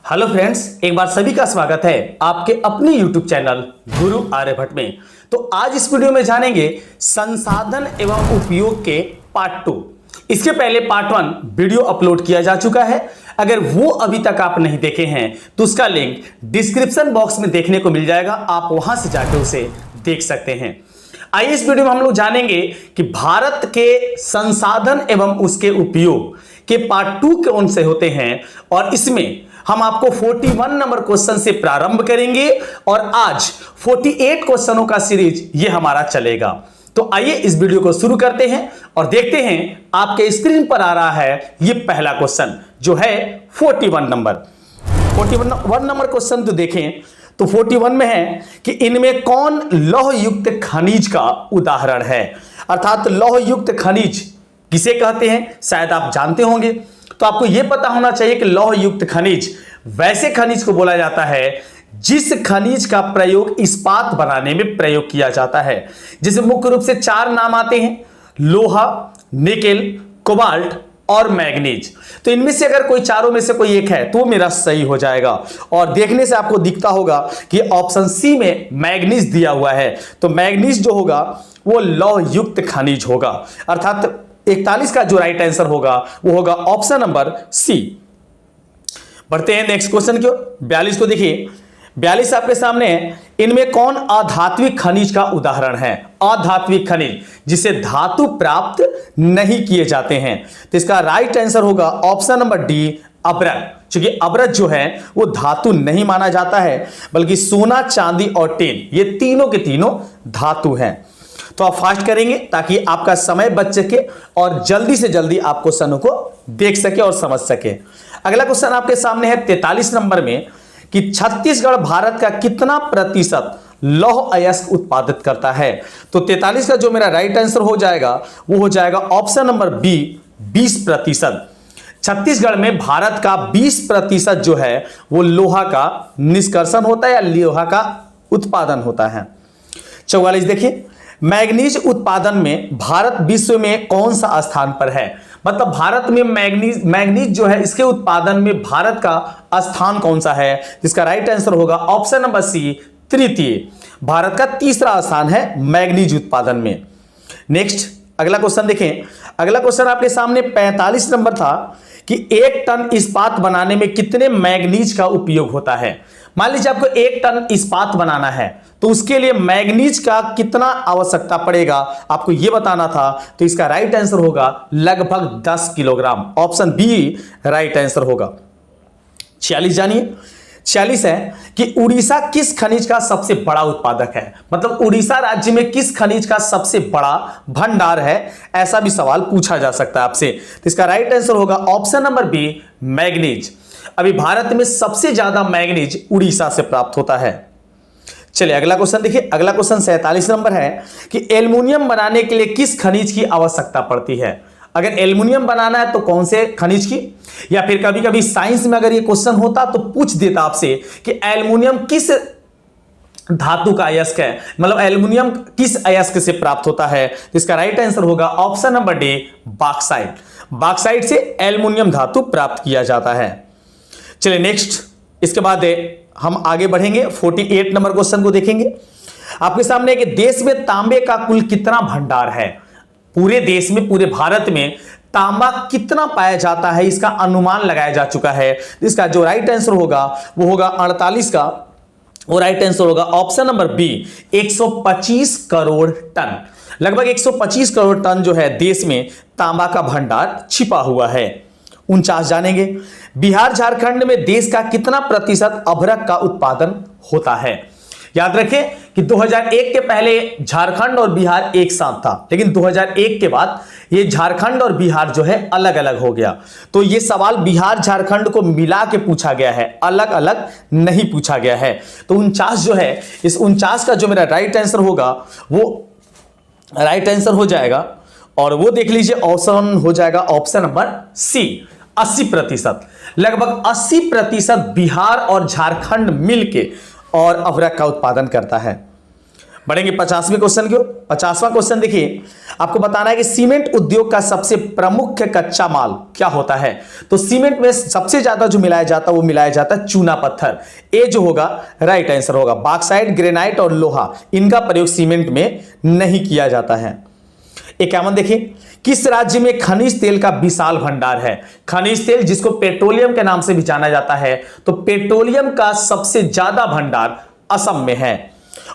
Hello friends, एक बार सभी का स्वागत है आपके अपने YouTube चैनल गुरु आर्यभट्ट में। तो आज इस वीडियो में जानेंगे संसाधन एवं उपयोग के पार्ट 2। इसके पहले पार्ट 1 वीडियो अपलोड किया जा चुका है। अगर वो अभी तक आप नहीं देखे हैं तो उसका लिंक डिस्क्रिप्शन बॉक्स में देखने को मिल जाएगा, आप वहां से जाके उसे देख सकते हैं। आइए इस वीडियो में हम लोग जानेंगे कि भारत के संसाधन एवं उसके उपयोग के पार्ट 2 कौन से होते हैं, और इसमें हम आपको 41 नंबर क्वेश्चन से प्रारंभ करेंगे और आज 48 क्वेश्चनों का सीरीज ये हमारा चलेगा। तो आइए इस वीडियो को शुरू करते हैं और देखते हैं। आपके स्क्रीन पर आ रहा है ये पहला क्वेश्चन जो है 41 नंबर। 41 नंबर क्वेश्चन तो देखें तो 41 में है कि इनमें कौन लौह युक्त खनिज का उदाहरण है। अर्थात लौह युक्त खनिज किसे कहते हैं शायद आप जानते होंगे, तो आपको यह पता होना चाहिए कि लौह युक्त खनिज वैसे खनिज को बोला जाता है जिस खनिज का प्रयोग इस्पात बनाने में प्रयोग किया जाता है। जिसे मुख्य रूप से 4 नाम आते हैं: लोहा, निकेल, कोबाल्ट और मैग्नीज। तो इनमें से अगर कोई चारों में से कोई एक है तो मेरा सही हो जाएगा। और देखने से आपको दिखता होगा कि ऑप्शन सी में मैग्नीज दिया हुआ है, तो मैग्नीज जो होगा वो लौह युक्त खनिज होगा। अर्थात 41 का जो राइट आंसर होगा वो होगा ऑप्शन नंबर सी। बढ़ते हैं नेक्स्ट क्वेश्चन की ओर। 42 को देखिए। 42 आपके सामने है, इनमें कौन अधात्विक खनिज का उदाहरण है। अधात्विक खनिज जिसे धातु प्राप्त नहीं किए जाते हैं, तो इसका राइट आंसर होगा ऑप्शन नंबर डी, अब्रत। क्योंकि अब्रत जो है वो धातु नहीं माना जाता है, बल्कि सोना, चांदी और टेन ये तीनों के तीनों धातु हैं। तो आप फास्ट करेंगे ताकि आपका समय बच सके और जल्दी से जल्दी आप क्वेश्चनों को देख सके और समझ सके। अगला क्वेश्चन आपके सामने है 43 नंबर में कि छत्तीसगढ़ भारत का कितना प्रतिशत लौह अयस्क उत्पादित करता है। तो 43 का जो मेरा राइट आंसर हो जाएगा वो हो जाएगा ऑप्शन नंबर बी, 20%। छत्तीसगढ़ में भारत का 20% जो है वो लोहा का निष्कर्षण होता है या लोहा का उत्पादन होता है। 44 देखिए। मैग्नीज उत्पादन में भारत विश्व में कौन सा स्थान पर है। मतलब भारत में मैग्नीज जो है इसके उत्पादन में भारत का स्थान कौन सा है, जिसका राइट आंसर होगा ऑप्शन नंबर सी, तृतीय। भारत का तीसरा स्थान है मैग्नीज उत्पादन में। नेक्स्ट अगला क्वेश्चन देखें। अगला क्वेश्चन आपके सामने 45 नंबर था कि 1 टन इस्पात बनाने में कितने मैग्नीज का उपयोग होता है। मान लीजिए आपको 1 टन इस्पात बनाना है तो उसके लिए मैग्नीज का कितना आवश्यकता पड़ेगा आपको यह बताना था। तो इसका राइट आंसर होगा लगभग 10 kilogram. Option B right answer होगा। 46 जानिए। 46 है कि उड़ीसा किस खनिज का सबसे बड़ा उत्पादक है। मतलब उड़ीसा राज्य में किस खनिज का सबसे बड़ा भंडार है, ऐसा भी सवाल पूछा जा सकता है आपसे। तो इसका राइट आंसर होगा ऑप्शन नंबर बी, मैग्नीज। अभी भारत में सबसे ज्यादा मैग्नीज उड़ीसा से प्राप्त होता है। चलिए अगला क्वेश्चन देखिए। अगला क्वेश्चन 47 नंबर है कि एल्युमिनियम बनाने के लिए किस खनिज की आवश्यकता पड़ती है। अगर एल्युमिनियम बनाना है तो कौन से खनिज की, या फिर कभी कभी साइंस में अगर ये क्वेश्चन होता तो पूछ देता आपसे कि एल्युमिनियम किस धातु का अयस्क है, मतलब एल्युमिनियम किस अयस्क से प्राप्त होता है। तो इसका राइट आंसर होगा option number D, bauxite. Bauxite से एल्युमिनियम धातु प्राप्त किया जाता है। चलिए नेक्स्ट, इसके बाद हम आगे बढ़ेंगे। 48 नंबर क्वेश्चन को देखेंगे। आपके सामने कि देश में तांबे का कुल कितना भंडार है। पूरे देश में, पूरे भारत में तांबा कितना पाया जाता है इसका अनुमान लगाया जा चुका है। इसका जो राइट आंसर होगा वो होगा 48 का, वो राइट आंसर होगा option number B, 125 crore ton. लगभग 125 करोड़ टन जो है देश में तांबा का भंडार छिपा हुआ है। 49 जानेंगे। बिहार झारखंड में देश का कितना प्रतिशत अभ्रक का उत्पादन होता है। याद रखें कि 2001 के पहले झारखंड और बिहार एक साथ था, लेकिन 2001 के बाद ये झारखंड और बिहार जो है अलग अलग हो गया। तो ये सवाल बिहार झारखंड को मिला के पूछा गया है, अलग अलग नहीं पूछा गया है। तो 49 जो है, इस 49 का जो मेरा राइट आंसर होगा वो राइट आंसर हो जाएगा, और वो देख लीजिए ऑप्शन हो जाएगा ऑप्शन नंबर सी, 80%। लगभग 80% बिहार और झारखंड मिलके और अभ्रक का उत्पादन करता है। बढ़ेंगे 50वें क्वेश्चन की ओर। 50वां क्वेश्चन देखिए, आपको बताना है कि सीमेंट उद्योग का सबसे प्रमुख कच्चा माल क्या होता है। तो सीमेंट में सबसे ज्यादा जो मिलाया जाता है वो मिलाया जाता है चूना पत्थर। ए जो होगा राइट आंसर होगा। बॉक्साइट, ग्रेनाइट और लोहा, इनका प्रयोग सीमेंट में नहीं किया जाता है। 51 देखिए, किस राज्य में खनिज तेल का विशाल भंडार है। खनिज तेल जिसको पेट्रोलियम के नाम से भी जाना जाता है, तो पेट्रोलियम का सबसे ज्यादा भंडार असम में है।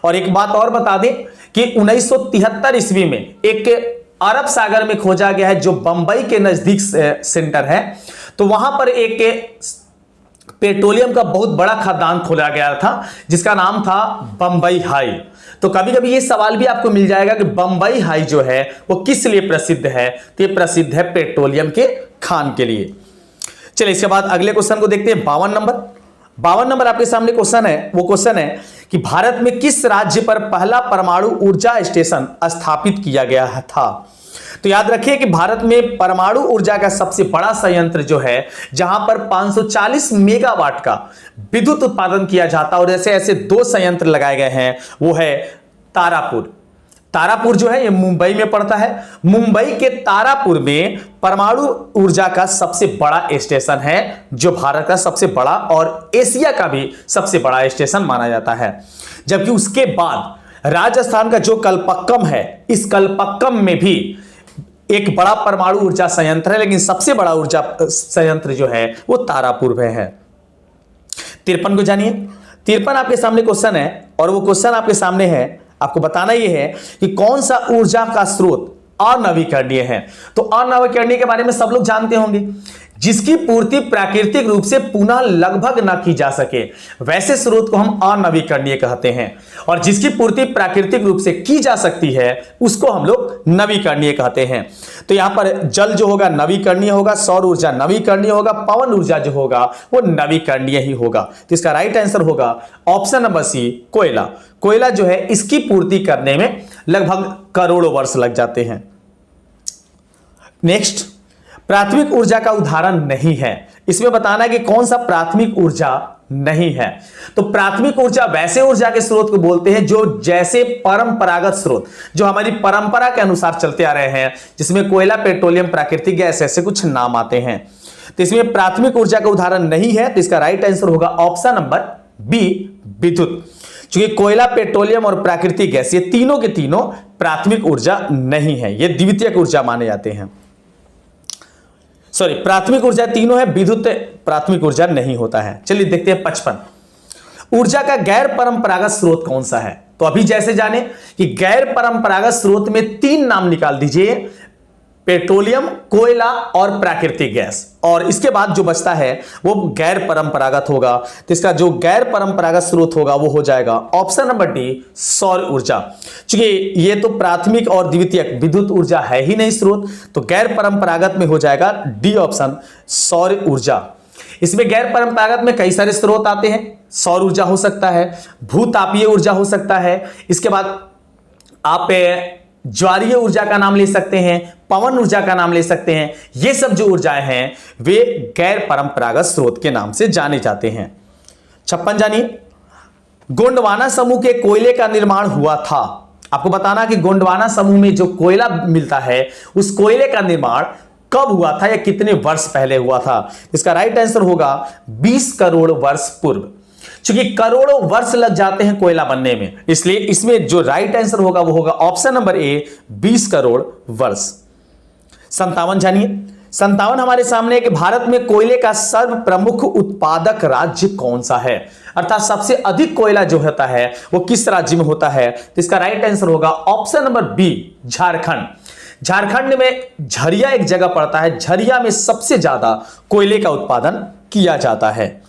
और एक बात और बता दें कि 1973 ईस्वी में एक अरब सागर में खोजा गया है, जो बंबई के नजदीक सेंटर है। तो वहां पर एक पेट्रोलियम का बहुत बड़ा खदान खोला गया था, जिसका नाम था बंबई हाई। तो कभी कभी ये सवाल भी आपको मिल जाएगा कि बंबई हाई जो है वो किस लिए प्रसिद्ध है। तो ये प्रसिद्ध है पेट्रोलियम के खान के लिए। चलिए इसके बाद अगले क्वेश्चन को देखते हैं। 52 नंबर। 52 नंबर आपके सामने क्वेश्चन है, वो क्वेश्चन है कि भारत में किस राज्य पर पहला परमाणु ऊर्जा स्टेशन स्थापित किया गया था। तो याद रखिए कि भारत में परमाणु ऊर्जा का सबसे बड़ा संयंत्र जो है, जहां पर 540 मेगावाट का विद्युत उत्पादन किया जाता है, और ऐसे ऐसे 2 संयंत्र लगाए गए हैं, वो है तारापुर। तारापुर जो है ये मुंबई में पड़ता है। मुंबई के तारापुर में परमाणु ऊर्जा का सबसे बड़ा स्टेशन है, जो भारत का सबसे बड़ा और एशिया का भी सबसे बड़ा स्टेशन माना जाता है। जबकि उसके बाद राजस्थान का जो कलपक्कम है, इस कलपक्कम में भी एक बड़ा परमाणु ऊर्जा संयंत्र है, लेकिन सबसे बड़ा ऊर्जा संयंत्र जो है वो तारापुर में है। 53 को जानिए। 53 आपके सामने क्वेश्चन है, और वो क्वेश्चन आपके सामने है, आपको बताना यह है कि कौन सा ऊर्जा का स्रोत अनवीकरणीय है। तो अनवीकरणीय के बारे में सब लोग जानते होंगे, जिसकी पूर्ति प्राकृतिक रूप से पुनः लगभग न की जा सके, वैसे स्रोत को हम अनवीकरणीय कहते हैं। और जिसकी पूर्ति प्राकृतिक रूप से की जा सकती है, उसको हम लोग नवीकरणीय कहते हैं। तो यहां पर जल जो होगा नवीकरणीय होगा, सौर ऊर्जा नवीकरणीय होगा, पवन ऊर्जा जो होगा वो नवीकरणीय ही होगा। तो इसका राइट आंसर होगा ऑप्शन नंबर सी, कोयला। कोयला जो है इसकी पूर्ति करने में लगभग करोड़ों वर्ष लग जाते हैं। नेक्स्ट, प्राथमिक ऊर्जा का उदाहरण नहीं है। इसमें बताना है कि कौन सा प्राथमिक ऊर्जा नहीं है। तो प्राथमिक ऊर्जा वैसे ऊर्जा के स्रोत को बोलते हैं जो जैसे परंपरागत स्रोत, जो हमारी परंपरा के अनुसार चलते आ रहे हैं, जिसमें कोयला, पेट्रोलियम, प्राकृतिक गैस ऐसे कुछ नाम आते हैं। तो इसमें प्राथमिक ऊर्जा का उदाहरण नहीं है। तो इसका राइट आंसर होगा ऑप्शन नंबर बी, विद्युत। क्योंकि कोयला, पेट्रोलियम और प्राकृतिक गैस ये तीनों के तीनों प्राथमिक ऊर्जा नहीं है, ये द्वितीयक ऊर्जा माने जाते हैं। सॉरी, प्राथमिक ऊर्जा तीनों है, विद्युत प्राथमिक ऊर्जा नहीं होता है। चलिए देखते हैं 55। ऊर्जा का गैर परंपरागत स्रोत कौन सा है। तो अभी जैसे जाने कि गैर परंपरागत स्रोत में 3 नाम निकाल दीजिए, पेट्रोलियम, कोयला और प्राकृतिक गैस, और इसके बाद जो बचता है वो गैर परंपरागत होगा। तो इसका जो गैर परंपरागत स्रोत होगा वो हो जाएगा ऑप्शन नंबर डी, सौर ऊर्जा। क्योंकि ये तो प्राथमिक और द्वितीयक विद्युत ऊर्जा है ही नहीं स्रोत, तो गैर परंपरागत में हो जाएगा डी ऑप्शन, सौर ऊर्जा। इसमें गैर परंपरागत में कई सारे स्रोत आते हैं। सौर ऊर्जा हो सकता है, भूतापीय ऊर्जा हो सकता है, इसके बाद आप ज्वारीय ऊर्जा का नाम ले सकते हैं, पवन ऊर्जा का नाम ले सकते हैं। ये सब जो ऊर्जाएं हैं वे गैर परंपरागत स्रोत के नाम से जाने जाते हैं। 56 जानिए। गोंडवाना समूह के कोयले का निर्माण हुआ था। आपको बताना कि गोंडवाना समूह में जो कोयला मिलता है, उस कोयले का निर्माण कब हुआ था या कितने वर्ष पहले हुआ था। इसका राइट आंसर होगा 20 करोड़ वर्ष पूर्व। क्योंकि करोड़ों वर्ष लग जाते हैं कोयला बनने में, इसलिए इसमें जो राइट आंसर होगा वो होगा ऑप्शन नंबर ए, 20 करोड़ वर्ष। 57 जानिए। 57 हमारे सामने है कि भारत में कोयले का सर्व प्रमुख उत्पादक राज्य कौन सा है, अर्थात सबसे अधिक कोयला जो होता है वो किस राज्य में होता है। तो इसका राइट आंसर होगा option number B, Jharkhand. Jharkhand में झरिया एक जगह पड़ता है, झरिया में सबसे ज्यादा कोयले का उत्पादन किया जाता है।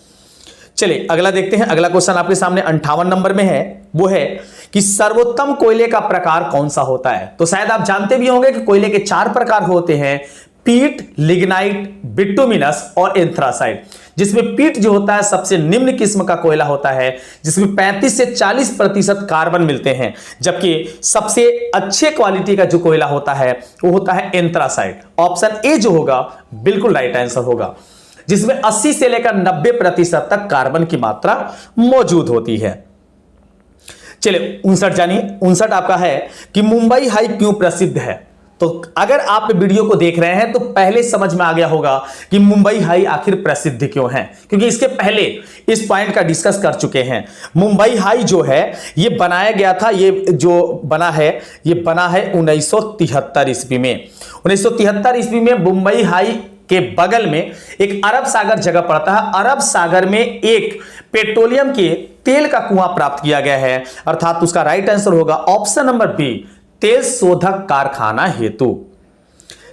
चलिए अगला देखते हैं। अगला क्वेश्चन आपके सामने 58 नंबर में है, वो है कि सर्वोत्तम कोयले का प्रकार कौन सा होता है। तो शायद आप जानते भी होंगे कि कोयले के 4 प्रकार होते हैं, पीट, लिग्नाइट, बिटुमिनस और एंथ्रासाइट। जिसमें पीट जो होता है सबसे निम्न किस्म का कोयला होता है, जिसमें 35 से 40% कार्बन मिलते हैं। जबकि सबसे अच्छे क्वालिटी का जो कोयला होता है वो होता है एंथ्रासाइट। ऑप्शन ए जो होगा बिल्कुल राइट आंसर होगा, जिसमें 80 से लेकर 90% तक कार्बन की मात्रा मौजूद होती है। चलिए 59 जानिए। 59 आपका है कि मुंबई हाई क्यों प्रसिद्ध है। तो अगर आप वीडियो को देख रहे हैं तो पहले समझ में आ गया होगा कि मुंबई हाई आखिर प्रसिद्ध क्यों है, क्योंकि इसके पहले इस पॉइंट का डिस्कस कर चुके हैं। मुंबई हाई जो है ये बनाया गया था, ये जो बना है ये बना है 1973 ईस्वी में। 1973 ईस्वी में मुंबई हाई के बगल में एक अरब सागर जगह पड़ता है। अरब सागर में एक पेट्रोलियम के तेल का कुआं प्राप्त किया गया है, अर्थात उसका राइट आंसर होगा ऑप्शन नंबर बी, तेल शोधक कारखाना हेतु।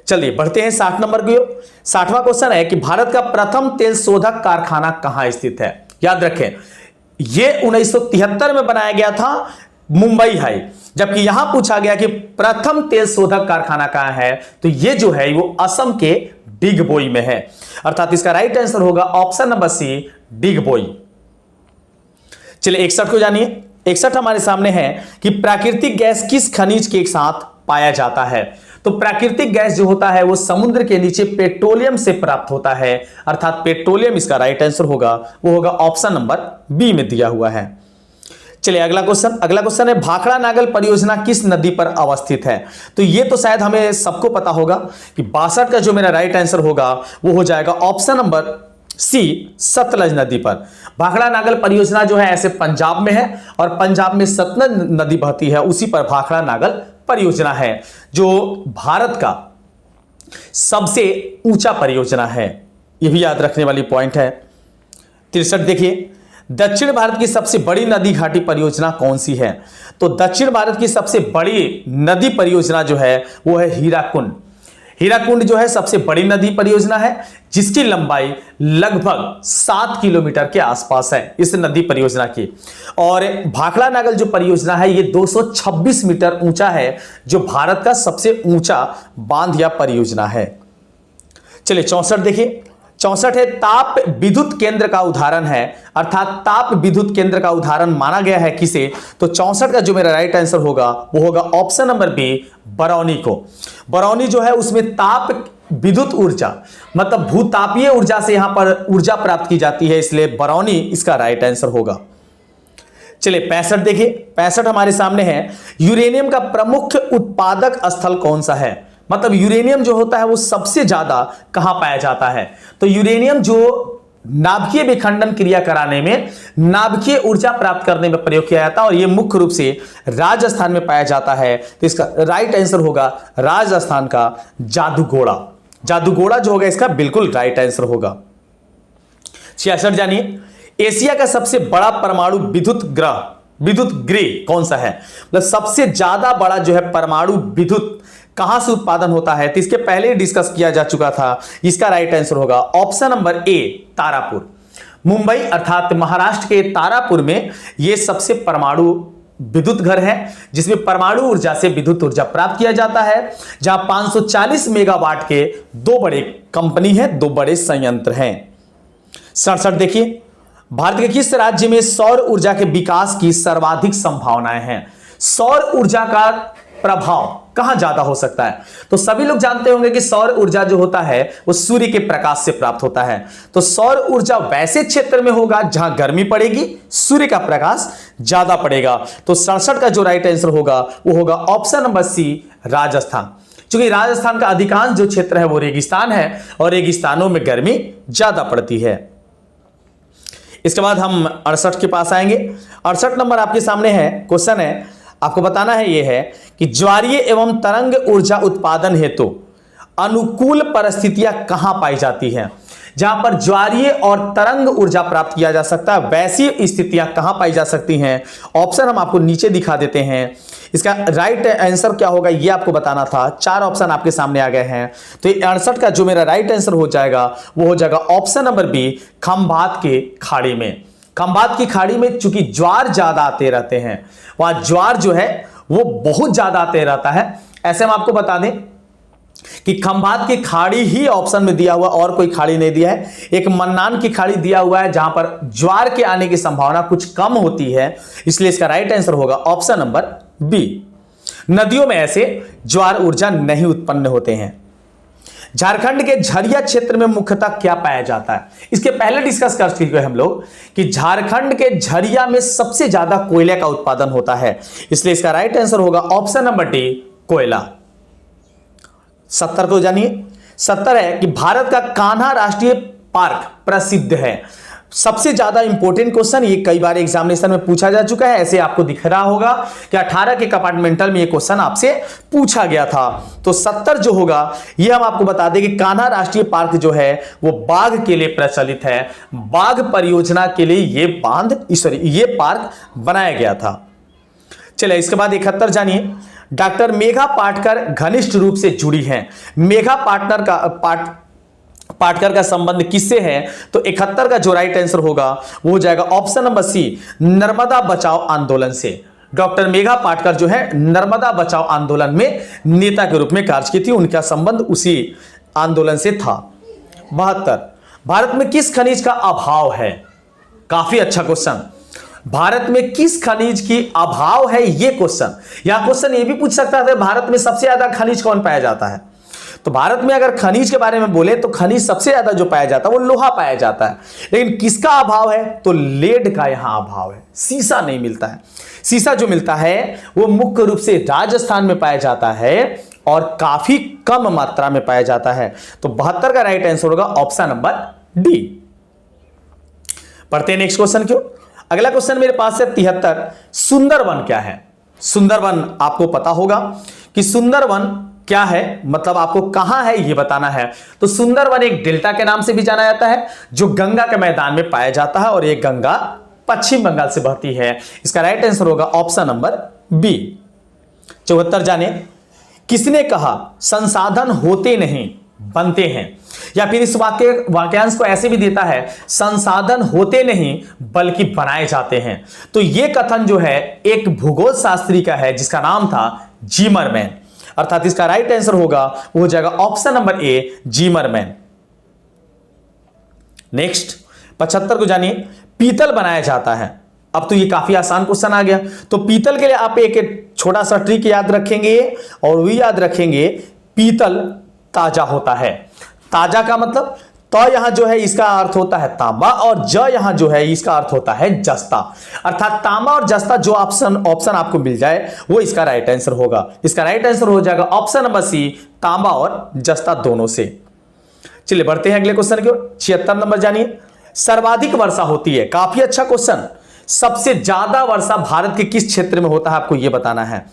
चलिए बढ़ते हैं 60 नंबर की। 60वां क्वेश्चन है कि भारत का प्रथम तेल शोधक कारखाना कहां स्थित है। याद रखें यह 1973 में बनाया गया था मुंबई हाई, जबकि यहां पूछा गया कि प्रथम तेल शोधक कारखाना कहां है, तो यह जो है वो असम के डिगबोई में है, अर्थात इसका राइट आंसर होगा ऑप्शन नंबर सी, डिगबोई। चलिए 61 को जानिए। 61 हमारे सामने है कि प्राकृतिक गैस किस खनिज के साथ पाया जाता है। तो प्राकृतिक गैस जो होता है वो समुद्र के नीचे पेट्रोलियम से प्राप्त होता है, अर्थात पेट्रोलियम इसका राइट आंसर होगा, वो होगा ऑप्शन नंबर बी में दिया हुआ है। चलिए अगला क्वेश्चन है भाखड़ा नागल परियोजना किस नदी पर अवस्थित है। तो ये तो शायद हमें सबको पता होगा कि 62 का जो मेरा राइट आंसर होगा वो हो जाएगा ऑप्शन नंबर सी, सतलज नदी पर। भाखड़ा नागल परियोजना जो है ऐसे पंजाब में है और पंजाब में सतलज नदी बहती है, उसी पर भाखड़ा नागल परियोजना है, जो भारत का सबसे ऊंचा परियोजना है। यह भी याद रखने वाली पॉइंट है। 63 देखिए, दक्षिण भारत की सबसे बड़ी नदी घाटी परियोजना कौन सी है। तो दक्षिण भारत की सबसे बड़ी नदी परियोजना जो है वो है हीराकुंड। हीराकुंड जो है सबसे बड़ी नदी परियोजना है, जिसकी लंबाई लगभग 7 किलोमीटर के आसपास है इस नदी परियोजना की। और भाखड़ा नागल जो परियोजना है ये 226 मीटर ऊंचा है, जो भारत का सबसे ऊंचा बांध या परियोजना है। चलिए 64 देखिए। 64 है ताप विद्युत केंद्र का उदाहरण है, अर्थात ताप विद्युत केंद्र का उदाहरण माना गया है किसे। तो 64 का जो मेरा राइट आंसर होगा वो होगा ऑप्शन नंबर बी, बरौनी को। बरौनी जो है उसमें ताप विद्युत ऊर्जा मतलब भूतापीय ऊर्जा से यहां पर ऊर्जा प्राप्त की जाती है, इसलिए बरौनी इसका राइट आंसर होगा। चलिए 65 देखिए। 65 हमारे सामने है यूरेनियम का प्रमुख उत्पादक स्थल कौन सा है। मतलब यूरेनियम जो होता है वो सबसे ज्यादा कहां पाया जाता है। तो यूरेनियम जो नाभिकीय विखंडन क्रिया कराने में, नाभिकीय ऊर्जा प्राप्त करने में प्रयोग किया जाता है, और यह मुख्य रूप से राजस्थान में पाया जाता है। तो इसका राइट आंसर होगा राजस्थान का जादूगोड़ा। जादूगोड़ा जो होगा इसका बिल्कुल राइट आंसर होगा। 66 जानिए, एशिया का सबसे बड़ा परमाणु विद्युत गृह कौन सा है। मतलब सबसे ज्यादा बड़ा जो है परमाणु विद्युत कहां से उत्पादन होता है, तो इसके पहले ही डिस्कस किया जा चुका था। इसका राइट आंसर होगा option number A, Tarapur. Mumbai अर्थात महाराष्ट्र के तारापुर में यह सबसे परमाणु विद्युत घर है, जिसमें परमाणु ऊर्जा से विद्युत ऊर्जा प्राप्त किया जाता है, जहां 540 मेगावाट के दो बड़े कंपनी है, दो बड़े संयंत्र हैं। 67 देखिए, भारत के किस राज्य में सौर ऊर्जा के विकास की सर्वाधिक संभावनाएं हैं। सौर ऊर्जा का प्रभाव कहां ज्यादा हो सकता है। तो सभी लोग जानते होंगे कि सौर ऊर्जा जो होता है वो सूर्य के प्रकाश से प्राप्त होता है। तो सौर ऊर्जा वैसे क्षेत्र में होगा जहां गर्मी पड़ेगी, सूर्य का प्रकाश ज्यादा पड़ेगा। तो 67 का जो राइट आंसर होगा वो होगा ऑप्शन नंबर सी, राजस्थान। क्योंकि राजस्थान का अधिकांश जो क्षेत्र है वो रेगिस्तान है और रेगिस्तानों में गर्मी ज्यादा पड़ती है। इसके बाद हम 68 के पास आएंगे। 68 नंबर आपके सामने है, क्वेश्चन है आपको बताना है, यह है कि ज्वारीय एवं तरंग ऊर्जा उत्पादन हेतु अनुकूल परिस्थितियां कहां पाई जाती हैं। जहां पर ज्वारीय और तरंग ऊर्जा प्राप्त किया जा सकता है, वैसी स्थितियां कहां पाई जा सकती हैं। ऑप्शन हम आपको नीचे दिखा देते हैं। इसका राइट आंसर क्या होगा ये आपको बताना था। 4 ऑप्शन आपके सामने आ गए हैं। तो 68 का जो मेरा राइट आंसर हो जाएगा वो हो जाएगा ऑप्शन नंबर बी, खंभात के खाड़ी में। खंभात की खाड़ी में चूंकि ज्वार ज्यादा आते रहते हैं, वहां ज्वार जो है वो बहुत ज्यादा आते रहता है। ऐसे हम आपको बता दें कि खंभात की खाड़ी ही ऑप्शन में दिया हुआ, और कोई खाड़ी नहीं दिया है। एक मन्नान की खाड़ी दिया हुआ है जहां पर ज्वार के आने की संभावना कुछ कम होती है, इसलिए इसका राइट आंसर होगा ऑप्शन नंबर बी। नदियों में ऐसे ज्वार ऊर्जा नहीं उत्पन्न होते हैं। झारखंड के झरिया क्षेत्र में मुख्यतः क्या पाया जाता है? इसके पहले डिस्कस कर चुके हैं हम लोग कि झारखंड के झरिया में सबसे ज्यादा कोयले का उत्पादन होता है, इसलिए इसका राइट आंसर होगा ऑप्शन नंबर डी, कोयला। 70 को जानिए। 70 है कि भारत का कान्हा राष्ट्रीय पार्क प्रसिद्ध है। सबसे ज्यादा इंपॉर्टेंट क्वेश्चन, ये कई बार एग्जामिनेशन में पूछा जा चुका है, ऐसे आपको दिख रहा होगा कि 18 के कंपार्टमेंटल में ये क्वेश्चन आपसे पूछा गया था। तो 70 जो होगा, ये हम आपको बता दें कि कान्हा राष्ट्रीय पार्क जो है वो बाघ के लिए प्रचलित है। बाघ परियोजना के लिए ये पार्क बनाया गया था। चलिए इसके बाद 71 जानिए। डॉक्टर मेघा पाटकर घनिष्ठ रूप से जुड़ी हैं। मेघा पाटकर का संबंध किससे है? तो 71 का जो राइट आंसर होगा वो हो जाएगा ऑप्शन नंबर सी, नर्मदा बचाओ आंदोलन से। डॉक्टर मेघा पाटकर जो है नर्मदा बचाओ आंदोलन में नेता के रूप में कार्य की थी, उनका संबंध उसी आंदोलन से था। 72, भारत में किस खनिज का अभाव है? काफी अच्छा क्वेश्चन। भारत में किस खनिज की अभाव है, ये क्वेश्चन। यह क्वेश्चन ये भी पूछ सकता था भारत में सबसे ज्यादा खनिज कौन पाया जाता है? तो भारत में अगर खनिज के बारे में बोले तो खनिज सबसे ज्यादा जो पाया जाता है वो लोहा पाया जाता है, लेकिन किसका अभाव है? तो लेड का यहां अभाव है, सीसा नहीं मिलता है। सीसा जो मिलता है वो मुख्य रूप से राजस्थान में पाया जाता है और काफी कम मात्रा में पाया जाता है। तो 72 का राइट आंसर होगा ऑप्शन नंबर डी। पढ़ते हैं नेक्स्ट क्वेश्चन क्यों। अगला क्वेश्चन मेरे पास है 73, सुंदरवन क्या है? सुंदरवन आपको पता होगा कि सुंदरवन क्या है, मतलब आपको कहां है ये बताना है। तो सुंदरवन एक डेल्टा के नाम से भी जाना जाता है जो गंगा के मैदान में पाया जाता है और ये गंगा पश्चिम बंगाल से बहती है। इसका राइट आंसर होगा ऑप्शन नंबर बी। 74 जाने। किसने कहा संसाधन होते नहीं बनते हैं? या फिर इस वाक्यांश को ऐसे भी देता है, संसाधन होते नहीं बल्कि बनाए जाते हैं। तो यह कथन जो है एक भूगोल शास्त्री का है जिसका नाम था जिमरमैन, अर्थात इसका राइट आंसर होगा वो हो जाएगा option number A, Zimmerman. Next 75 को जानिए। पीतल बनाया जाता है। अब तो ये काफी आसान क्वेश्चन आ गया। तो पीतल के लिए आप एक छोटा सा ट्रिक याद रखेंगे और वो याद रखेंगे, पीतल ताजा होता है। ताजा का मतलब तो यहां जो है इसका अर्थ होता है तांबा और ज यहां जो है इसका अर्थ होता है जस्ता, अर्थात तांबा और जस्ता जो ऑप्शन आपको मिल जाए वो इसका राइट आंसर होगा। इसका राइट आंसर हो जाएगा ऑप्शन नंबर सी, तांबा और जस्ता दोनों से। चलिए बढ़ते हैं अगले क्वेश्चन की। 76 नंबर जानिए। सर्वाधिक वर्षा होती है, काफी अच्छा क्वेश्चन। सबसे ज्यादा वर्षा भारत के किस क्षेत्र में होता है आपको यह बताना है।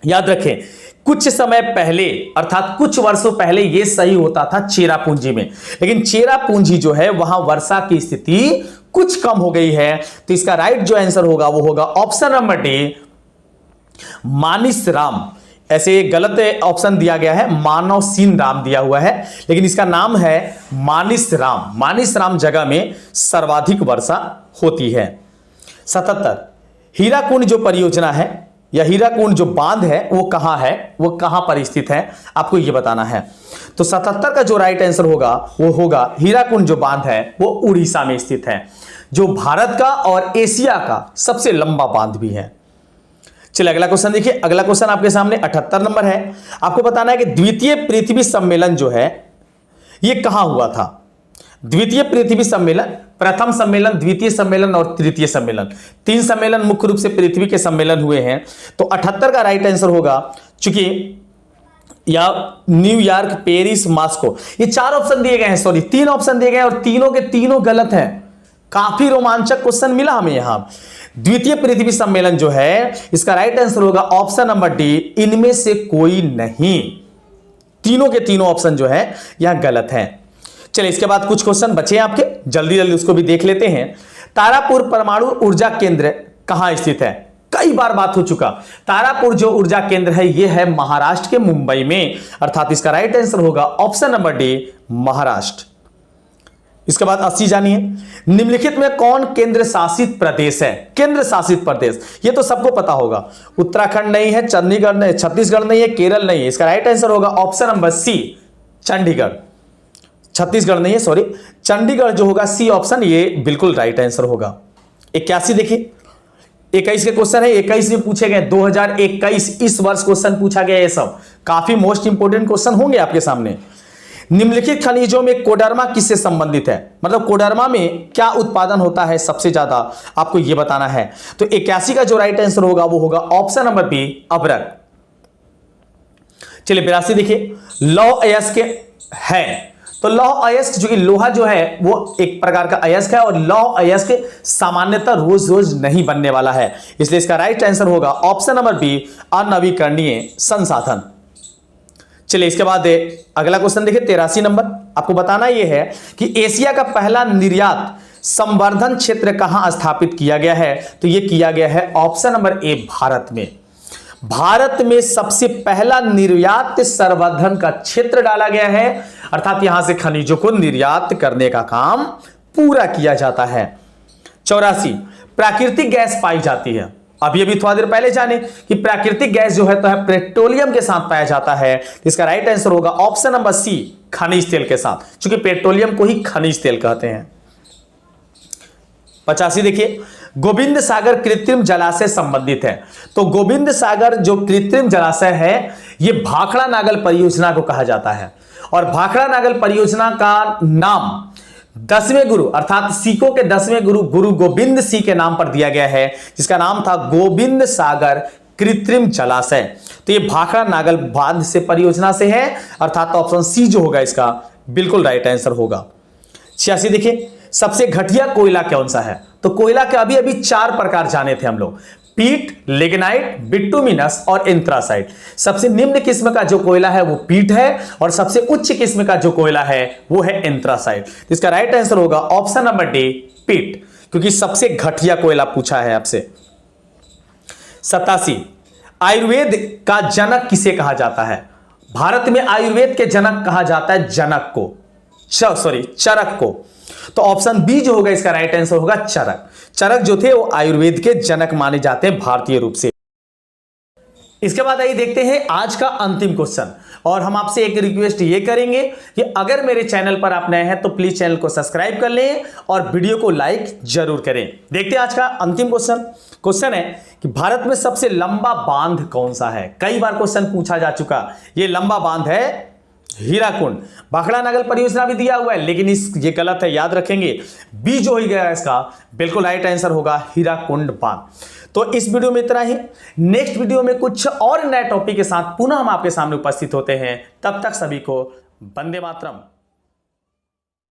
याद रखें कुछ समय पहले अर्थात कुछ वर्षों पहले यह सही होता था चेरापूंजी में, लेकिन चेरापूंजी जो है वहां वर्षा की स्थिति कुछ कम हो गई है। तो इसका राइट जो आंसर होगा वो होगा ऑप्शन नंबर डी, मानिसराम। ऐसे गलत ऑप्शन दिया गया है, मानव सीन राम दिया हुआ है, लेकिन इसका नाम है मानिसराम। मानिसराम जगह में सर्वाधिक वर्षा होती है। 77 हीराकुंड जो परियोजना है या हीराकुंड जो बांध है वो कहां है, वो कहां पर स्थित है आपको ये बताना है। तो 77 का जो राइट आंसर होगा वो होगा हीराकुंड जो बांध है वो उड़ीसा में स्थित है, जो भारत का और एशिया का सबसे लंबा बांध भी है। चलिए अगला क्वेश्चन देखिए। अगला क्वेश्चन आपके सामने 78 नंबर है। आपको बताना है कि द्वितीय पृथ्वी सम्मेलन जो है ये कहां हुआ था। द्वितीय पृथ्वी सम्मेलन, प्रथम सम्मेलन, द्वितीय सम्मेलन और तृतीय सम्मेलन, 3 सम्मेलन मुख्य रूप से पृथ्वी के सम्मेलन हुए हैं। तो 78 का राइट आंसर होगा, चूंकि या न्यूयॉर्क, पेरिस, मॉस्को, ये 4 ऑप्शन दिए गए हैं, सॉरी 3 ऑप्शन दिए गए हैं और तीनों के तीनों गलत हैं। काफी रोमांचक क्वेश्चन मिला हमें यहां। द्वितीय पृथ्वी सम्मेलन जो है इसका राइट आंसर होगा ऑप्शन नंबर डी, इनमें से कोई नहीं। तीनों के तीनों ऑप्शन जो है यहां गलत हैं। चलिए इसके बाद कुछ क्वेश्चन बचे आपके, जल्दी जल्दी उसको भी देख लेते हैं। तारापुर परमाणु ऊर्जा केंद्र कहां स्थित है? कई बार बात हो चुका। तारापुर जो ऊर्जा केंद्र है यह है महाराष्ट्र के मुंबई में, अर्थात इसका राइट आंसर होगा ऑप्शन नंबर डी, महाराष्ट्र। इसके बाद 80 जानिए। निम्नलिखित में कौन केंद्र शासित प्रदेश है? केंद्र शासित प्रदेश ये तो सबको पता होगा। उत्तराखंड नहीं है, चंडीगढ़ नहीं, छत्तीसगढ़ नहीं है, केरल नहीं है। इसका राइट आंसर होगा option number C, Chandigarh. Chhattisgarh नहीं है, सॉरी, चंडीगढ़ जो होगा सी ऑप्शन, ये बिल्कुल राइट आंसर होगा। 81 देखिए। 21 के क्वेश्चन है, 21 में पूछे गए 2021 इस वर्ष क्वेश्चन पूछा गया। ये सब काफी मोस्ट इंपोर्टेंट क्वेश्चन होंगे आपके सामने। निम्नलिखित खनिजों में कोडरमा किससे संबंधित है, मतलब कोडरमा में क्या उत्पादन होता है सबसे ज्यादा, आपको यह बताना है। तो 81 का जो राइट आंसर होगा वो होगा ऑप्शन नंबर बी, अभ्रक। चलिए 82 देखिए, लौह अयस्क है, तो लौह अयस्क जो कि लोहा जो है वो एक प्रकार का अयस्क है और लौह अयस्क सामान्यतः रोज रोज नहीं बनने वाला है, इसलिए इसका राइट आंसर होगा ऑप्शन नंबर बी, अनवीकरणीय संसाधन। चलिए इसके बाद अगला क्वेश्चन देखिए 83 नंबर। आपको बताना यह है कि एशिया का पहला निर्यात संवर्धन क्षेत्र कहां स्थापित किया गया है, तो यह किया गया है ऑप्शन नंबर ए, भारत में। भारत में सबसे पहला निर्यात संवर्धन का क्षेत्र डाला गया है, अर्थात यहां से खनिजों को निर्यात करने का काम पूरा किया जाता है। 84, प्राकृतिक गैस पाई जाती है, अभी थोड़ा देर पहले जाने कि प्राकृतिक गैस जो है तो है पेट्रोलियम के साथ पाया जाता है, इसका राइट आंसर होगा ऑप्शन नंबर सी, खनिज तेल के साथ, क्योंकि पेट्रोलियम को ही खनिज तेल कहते हैं। 85 देखिए, गोविंद सागर कृत्रिम जलाशय संबंधित है, तो गोविंद सागर जो कृत्रिम जलाशय है यह भाखड़ा नागल परियोजना को कहा जाता है, और भाखड़ा नागल परियोजना का नाम 10वें गुरु अर्थात सिखों के 10वें गुरु गुरु गोविंद सिंह के नाम पर दिया गया है, जिसका नाम था गोविंद सागर कृत्रिम जलाशय। तो ये भाखड़ा नागल बांध से परियोजना से है, अर्थात ऑप्शन सी जो होगा इसका बिल्कुल राइट आंसर होगा। 86 देखिए, सबसे घटिया कोयला कौन सा है, तो कोयला के अभी अभी 4 प्रकार जाने थे हम लोग, पीट, लिग्नाइट, बिटुमिनस और एंथ्रासाइट। सबसे निम्न किस्म का जो कोयला है वो पीट है, और सबसे उच्च किस्म का जो कोयला है वो है एंथ्रासाइट। इसका राइट आंसर होगा ऑप्शन नंबर डी, पीट, क्योंकि सबसे घटिया कोयला पूछा है आपसे। 87, आयुर्वेद का जनक किसे कहा जाता है, भारत में आयुर्वेद के जनक कहा जाता है जनक को, चरक को, तो ऑप्शन बी जो होगा इसका राइट आंसर होगा चरक। चरक जो थे वो आयुर्वेद के जनक माने जाते हैं भारतीय रूप से। इसके बाद आइए देखते हैं आज का अंतिम क्वेश्चन, और हम आपसे एक रिक्वेस्ट ये करेंगे कि अगर मेरे चैनल पर आप नए हैं तो प्लीज चैनल को सब्सक्राइब कर लें और वीडियो को लाइक जरूर करें। देखते हैं आज का अंतिम क्वेश्चन है कि भारत में सबसे लंबा बांध कौन सा है। कई बार क्वेश्चन पूछा जा चुका, ये लंबा बांध है हीराकुंड। भाखड़ा नागल परियोजना भी दिया हुआ है, लेकिन ये गलत है, याद रखेंगे। बी जो ही गया इसका बिल्कुल राइट आंसर होगा हीराकुंड बांध। तो इस वीडियो में इतना ही, नेक्स्ट वीडियो में कुछ और नए टॉपिक के साथ पुनः हम आपके सामने उपस्थित होते हैं। तब तक सभी को वंदे मातरम।